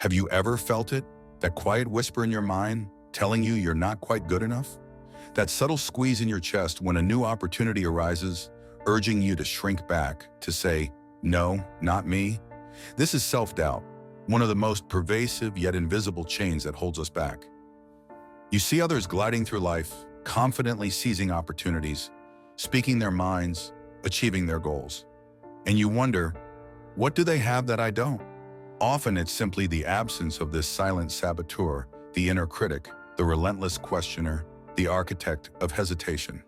Have you ever felt it? That quiet whisper in your mind telling you you're not quite good enough? That subtle squeeze in your chest when a new opportunity arises, urging you to shrink back, to say, no, not me? This is self-doubt, one of the most pervasive yet invisible chains that holds us back. You see others gliding through life, confidently seizing opportunities, speaking their minds, achieving their goals. And you wonder, what do they have that I don't? Often it's simply the absence of this silent saboteur, the inner critic, the relentless questioner, the architect of hesitation.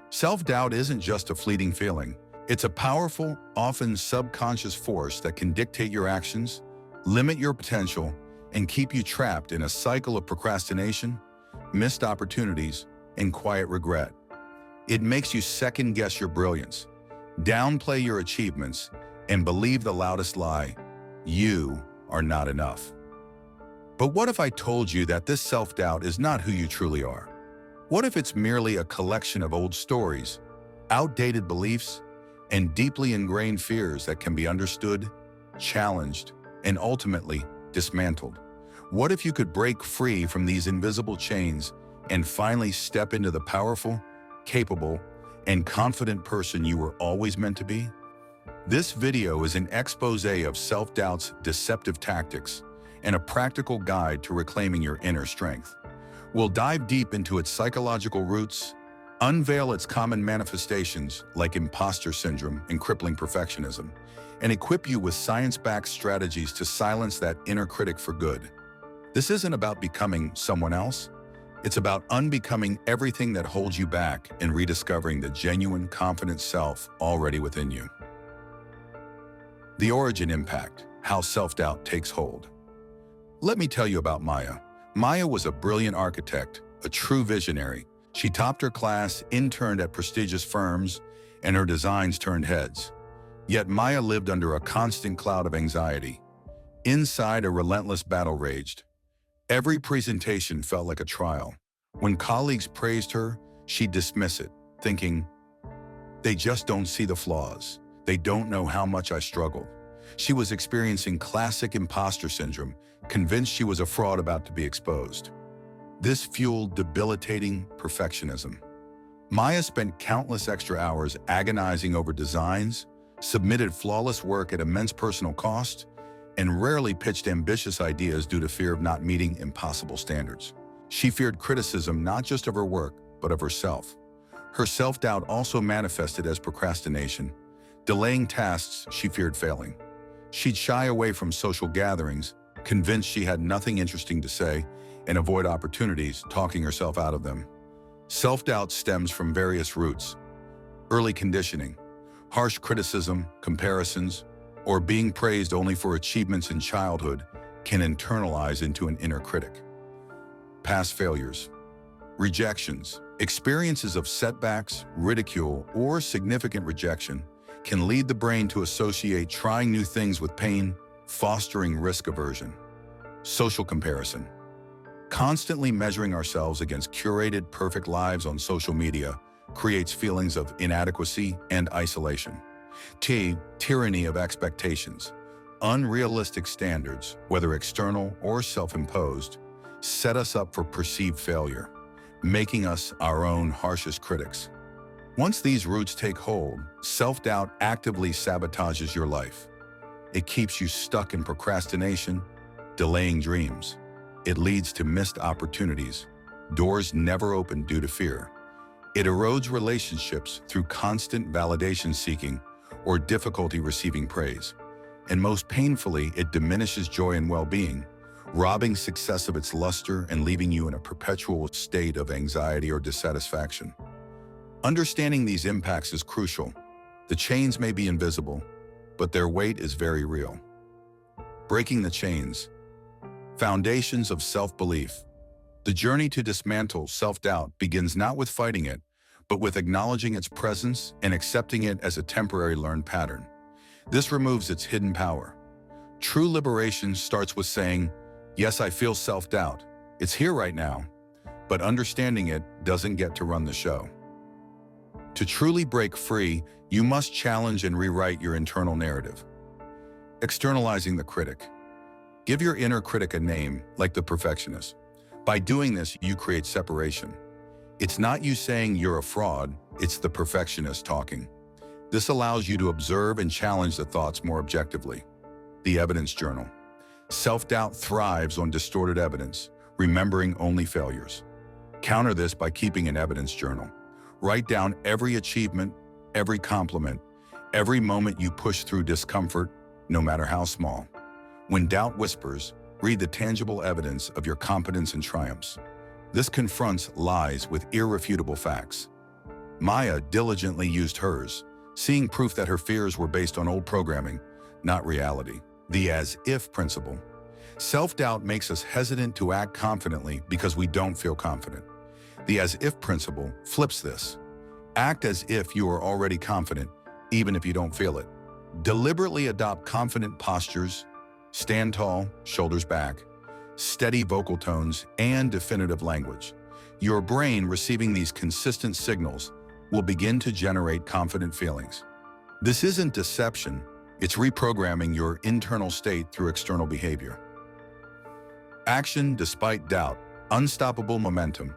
Self-doubt isn't just a fleeting feeling. It's a powerful, often subconscious force that can dictate your actions, limit your potential, and keep you trapped in a cycle of procrastination, missed opportunities, and quiet regret. It makes you second-guess your brilliance, downplay your achievements, and believe the loudest lie: you are not enough. But what if I told you that this self-doubt is not who you truly are? What if it's merely a collection of old stories, outdated beliefs, and deeply ingrained fears that can be understood, challenged, and ultimately dismantled? What if you could break free from these invisible chains and finally step into the powerful, capable, and confident person you were always meant to be? This video is an expose of self-doubt's deceptive tactics and a practical guide to reclaiming your inner strength. We'll dive deep into its psychological roots, unveil its common manifestations like imposter syndrome and crippling perfectionism, and equip you with science-backed strategies to silence that inner critic for good. This isn't about becoming someone else. It's about unbecoming everything that holds you back and rediscovering the genuine, confident self already within you. The origin impact, how self-doubt takes hold. Let me tell you about Maya. Maya was a brilliant architect, a true visionary. She topped her class, interned at prestigious firms, and her designs turned heads. Yet Maya lived under a constant cloud of anxiety. Inside, a relentless battle raged. Every presentation felt like a trial. When colleagues praised her, she'd dismiss it, thinking, they just don't see the flaws. They don't know how much I struggled. She was experiencing classic imposter syndrome, convinced she was a fraud about to be exposed. This fueled debilitating perfectionism. Maya spent countless extra hours agonizing over designs, submitted flawless work at immense personal cost, and rarely pitched ambitious ideas due to fear of not meeting impossible standards. She feared criticism not just of her work, but of herself. Her self-doubt also manifested as procrastination, delaying tasks she feared failing. She'd shy away from social gatherings, convinced she had nothing interesting to say, and avoid opportunities, talking herself out of them. Self-doubt stems from various roots: early conditioning, harsh criticism, comparisons, or being praised only for achievements in childhood can internalize into an inner critic. Past failures, rejections, experiences of setbacks, ridicule, or significant rejection can lead the brain to associate trying new things with pain, fostering risk aversion. Social comparison. Constantly measuring ourselves against curated, perfect lives on social media creates feelings of inadequacy and isolation. Tyranny of expectations. Unrealistic standards, whether external or self-imposed, set us up for perceived failure, making us our own harshest critics. Once these roots take hold, self-doubt actively sabotages your life. It keeps you stuck in procrastination, delaying dreams. It leads to missed opportunities, doors never opened due to fear. It erodes relationships through constant validation seeking or difficulty receiving praise. And most painfully, it diminishes joy and well-being, robbing success of its luster and leaving you in a perpetual state of anxiety or dissatisfaction. Understanding these impacts is crucial. The chains may be invisible, but their weight is very real. Breaking the chains. Foundations of self-belief. The journey to dismantle self-doubt begins not with fighting it, but with acknowledging its presence and accepting it as a temporary learned pattern. This removes its hidden power. True liberation starts with saying, yes, I feel self-doubt. It's here right now, but understanding it doesn't get to run the show. To truly break free, you must challenge and rewrite your internal narrative. Externalizing the critic. Give your inner critic a name, like the perfectionist. By doing this, you create separation. It's not you saying you're a fraud, it's the perfectionist talking. This allows you to observe and challenge the thoughts more objectively. The evidence journal. Self-doubt thrives on distorted evidence, remembering only failures. Counter this by keeping an evidence journal. Write down every achievement, every compliment, every moment you push through discomfort, no matter how small. When doubt whispers, read the tangible evidence of your competence and triumphs. This confronts lies with irrefutable facts. Maya diligently used hers, seeing proof that her fears were based on old programming, not reality. The as-if principle. Self-doubt makes us hesitant to act confidently because we don't feel confident. The as-if principle flips this. Act as if you are already confident, even if you don't feel it. Deliberately adopt confident postures, stand tall, shoulders back, steady vocal tones, and definitive language. Your brain, receiving these consistent signals, will begin to generate confident feelings. This isn't deception, it's reprogramming your internal state through external behavior. Action despite doubt, unstoppable momentum.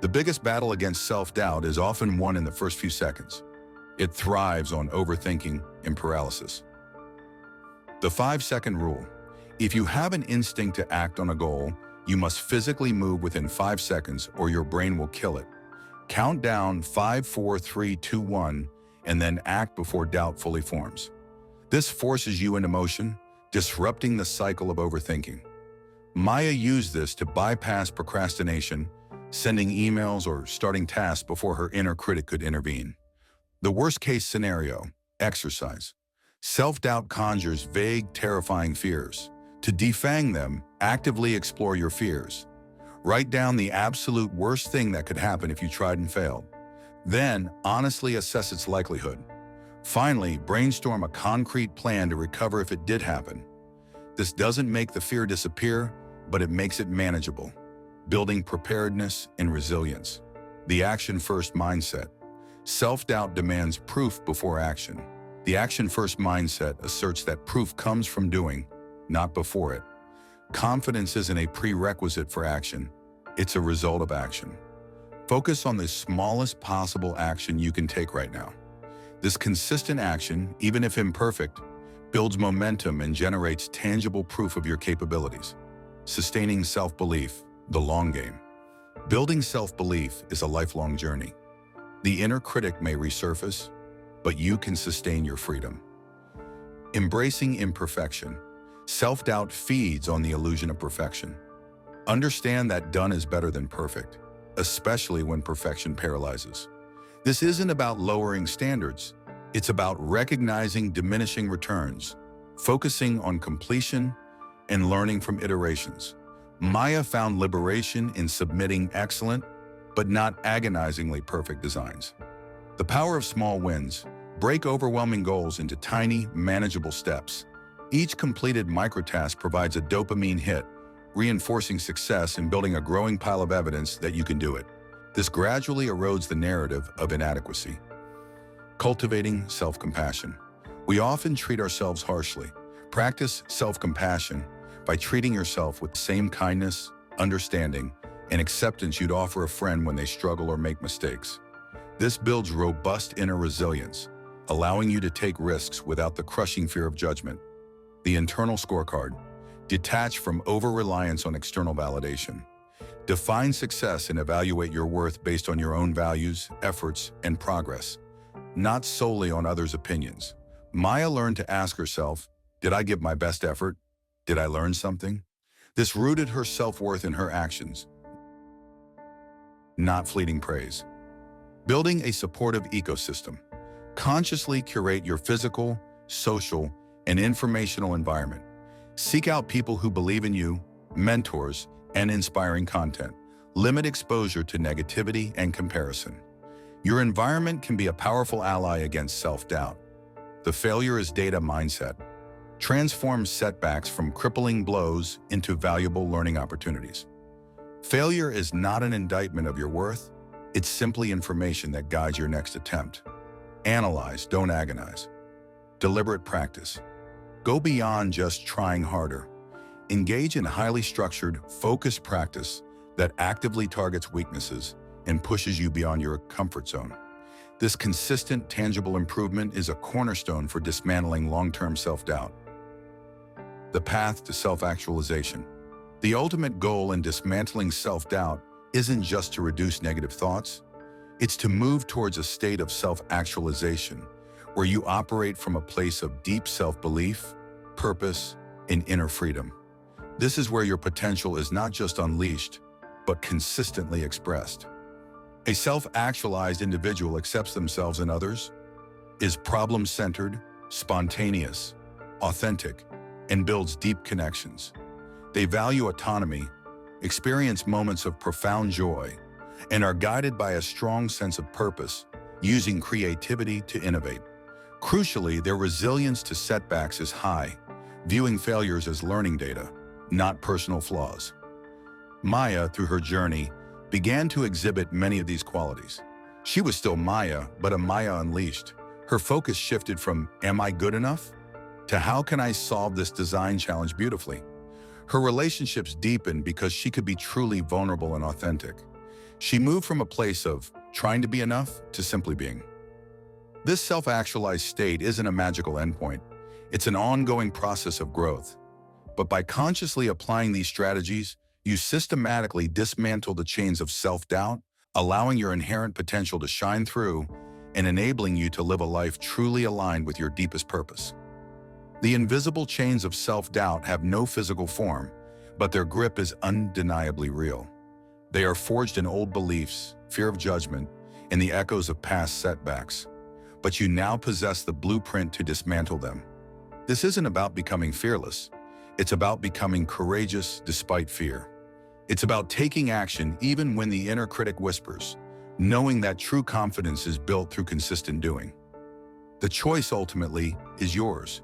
The biggest battle against self-doubt is often won in the first few seconds. It thrives on overthinking and paralysis. The 5-second rule. If you have an instinct to act on a goal, you must physically move within 5 seconds or your brain will kill it. Count down 5, 4, 3, 2, 1, and then act before doubt fully forms. This forces you into motion, disrupting the cycle of overthinking. Maya used this to bypass procrastination, sending emails or starting tasks before her inner critic could intervene. The worst-case scenario, exercise. Self-doubt conjures vague, terrifying fears. To defang them, actively explore your fears. Write down the absolute worst thing that could happen if you tried and failed. Then, honestly assess its likelihood. Finally, brainstorm a concrete plan to recover if it did happen. This doesn't make the fear disappear, but it makes it manageable, building preparedness and resilience. The action-first mindset. Self-doubt demands proof before action. The action-first mindset asserts that proof comes from doing, not before it. Confidence isn't a prerequisite for action, it's a result of action. Focus on the smallest possible action you can take right now. This consistent action, even if imperfect, builds momentum and generates tangible proof of your capabilities. Sustaining self-belief, the long game. Building self-belief is a lifelong journey. The inner critic may resurface, but you can sustain your freedom. Embracing imperfection. Self-doubt feeds on the illusion of perfection. Understand that done is better than perfect, especially when perfection paralyzes. This isn't about lowering standards. It's about recognizing diminishing returns, focusing on completion, and learning from iterations. Maya found liberation in submitting excellent, but not agonizingly perfect designs. The power of small wins. Break overwhelming goals into tiny, manageable steps. Each completed microtask provides a dopamine hit, reinforcing success and building a growing pile of evidence that you can do it. This gradually erodes the narrative of inadequacy. Cultivating self-compassion. We often treat ourselves harshly. Practice self-compassion by treating yourself with the same kindness, understanding, and acceptance you'd offer a friend when they struggle or make mistakes. This builds robust inner resilience, allowing you to take risks without the crushing fear of judgment. The internal scorecard. Detach from over-reliance on external validation. Define success and evaluate your worth based on your own values, efforts, and progress, not solely on others' opinions. Maya learned to ask herself, did I give my best effort? Did I learn something? This rooted her self-worth in her actions, not fleeting praise. Building a supportive ecosystem. Consciously curate your physical, social, and informational environment. Seek out people who believe in you, mentors, and inspiring content. Limit exposure to negativity and comparison. Your environment can be a powerful ally against self-doubt. The failure is data mindset. Transform setbacks from crippling blows into valuable learning opportunities. Failure is not an indictment of your worth. It's simply information that guides your next attempt. Analyze, don't agonize. Deliberate practice. Go beyond just trying harder. Engage in highly structured, focused practice that actively targets weaknesses and pushes you beyond your comfort zone. This consistent, tangible improvement is a cornerstone for dismantling long-term self-doubt. The path to self-actualization. The ultimate goal in dismantling self-doubt isn't just to reduce negative thoughts. It's to move towards a state of self-actualization where you operate from a place of deep self-belief, purpose, and inner freedom. This is where your potential is not just unleashed, but consistently expressed. A self-actualized individual accepts themselves and others, is problem-centered, spontaneous, authentic, and builds deep connections. They value autonomy, experience moments of profound joy, and are guided by a strong sense of purpose, using creativity to innovate. Crucially, their resilience to setbacks is high, viewing failures as learning data, not personal flaws. Maya, through her journey, began to exhibit many of these qualities. She was still Maya, but a Maya unleashed. Her focus shifted from, "Am I good enough?" to "How can I solve this design challenge beautifully?" Her relationships deepened because she could be truly vulnerable and authentic. She moved from a place of trying to be enough to simply being. This self-actualized state isn't a magical endpoint. It's an ongoing process of growth. But by consciously applying these strategies, you systematically dismantle the chains of self-doubt, allowing your inherent potential to shine through and enabling you to live a life truly aligned with your deepest purpose. The invisible chains of self-doubt have no physical form, but their grip is undeniably real. They are forged in old beliefs, fear of judgment, and the echoes of past setbacks. But you now possess the blueprint to dismantle them. This isn't about becoming fearless. It's about becoming courageous despite fear. It's about taking action even when the inner critic whispers, knowing that true confidence is built through consistent doing. The choice ultimately is yours.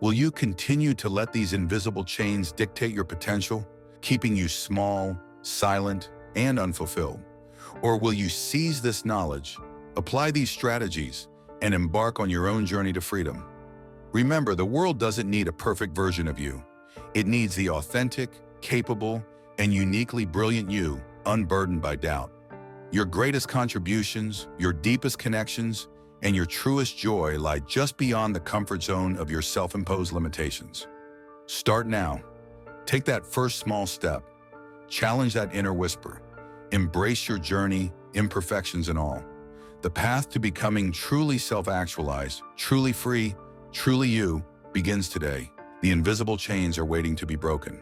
Will you continue to let these invisible chains dictate your potential, keeping you small, silent, and unfulfilled? Or will you seize this knowledge, apply these strategies, and embark on your own journey to freedom? Remember, the world doesn't need a perfect version of you. It needs the authentic, capable, and uniquely brilliant you, unburdened by doubt. Your greatest contributions, your deepest connections, and your truest joy lie just beyond the comfort zone of your self-imposed limitations. Start now. Take that first small step. Challenge that inner whisper. Embrace your journey, imperfections and all. The path to becoming truly self-actualized, truly free, truly you, begins today. The invisible chains are waiting to be broken.